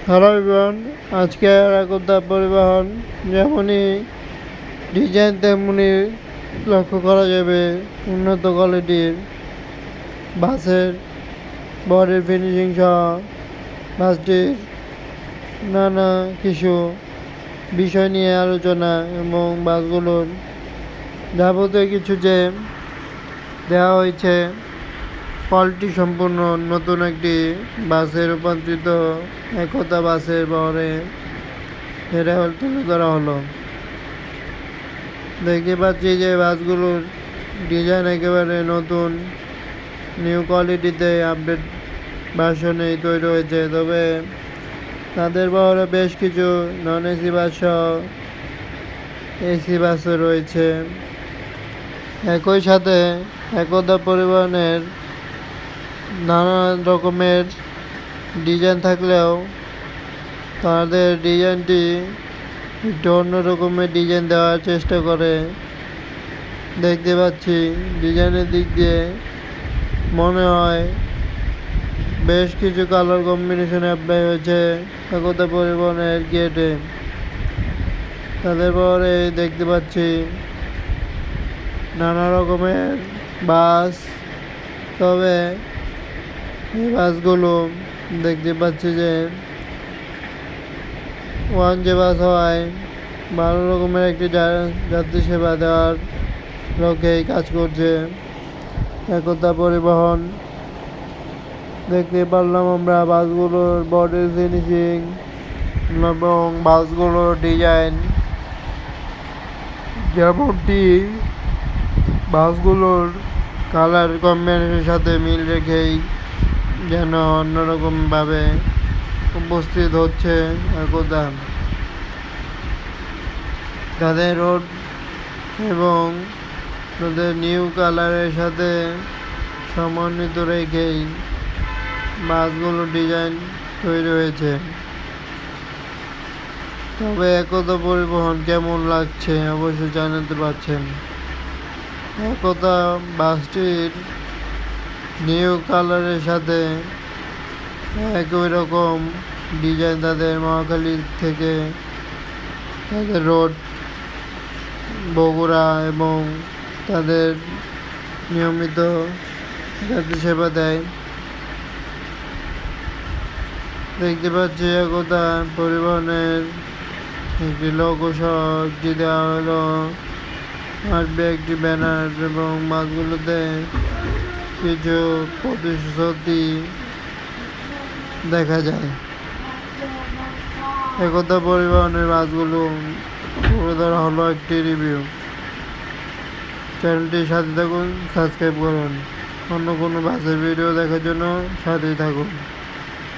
Hello everyone, আজকে একতা পরিবহন যেমনই ডিজাইন তেমনি লক্ষ্য করা যাবে উন্নত কোয়ালিটির বাসের বডির ফিনিশিং সহ বাসটির নানা কিছু বিষয় নিয়ে আলোচনা এবং বাসগুলোর যাবতীয় কিছু যে দেওয়া হয়েছে কোয়ালিটি সম্পূর্ণ নতুন একটি বাসে রূপান্তরিত একতা বাসের বহরে সেটা তুলে ধরা হলো। দেখতে পাচ্ছি যে বাসগুলোর ডিজাইন একেবারে নতুন নিউ কোয়ালিটিতে আপডেট ভার্সনে তৈরি হয়েছে। তবে তাদের বহরে বেশ কিছু নন এসি বাস সহ এসি বাসও রয়েছে। একই সাথে একতা পরিবহনের নানা রকমের ডিজাইন থাকলেও তাদের ডিজাইনটি একটু অন্য রকমের ডিজাইন দেওয়ার চেষ্টা করে। দেখতে পাচ্ছি ডিজাইনের দিক দিয়ে মনে হয় বেশ কিছু কালার কম্বিনেশনে অ্যাপ্লাই হয়েছে একতা পরিবহনের গেটে। তাদের পরে দেখতে পাচ্ছি নানা রকমের বাস। তবে এই বাসগুলো দেখতে পাচ্ছি যে ওয়ান যে বাস হওয়ায় ভালো রকমের একটি যাত্রী সেবা দেওয়ার লক্ষ্যেই কাজ করছে একতা পরিবহন। দেখতে পারলাম আমরা বাসগুলোর বডির ফিনিশিং এবং বাসগুলোর ডিজাইন, যেমনটি বাসগুলোর কালার কম্বিনেশনের সাথে মিল রেখেই যেন অন্যরকমভাবে উপস্থিত হচ্ছে একতা। তাদের রোড এবং তাদের নিউ কালারের সাথে সমন্বিত রেখেই বাসগুলো ডিজাইন তৈরি হয়েছে। তবে একতা পরিবহন কেমন লাগছে অবশ্যই জানাতে পারছেন। একতা বাসটির নিউ কালারের সাথে একই রকম ডিজাইন তাদের মহাখালী থেকে তাদের রোড বগুড়া এবং তাদের নিয়মিত যাত্রী সেবা দেয়। দেখতে পাচ্ছি একতা পরিবহনের একটি লোগো সহ একটি দেওয়া হলো আসবে একটি ব্যানার এবং বাসগুলোতে কিছু প্রতিশ্রুতি দেখা যায়। একতা পরিবহনের বাসগুলো তুলে ধরা হলো একটি রিভিউ। চ্যানেলটির সাথে থাকুন, সাবস্ক্রাইব করুন। অন্য কোনো বাসের ভিডিও দেখার জন্য সাথেই থাকুন।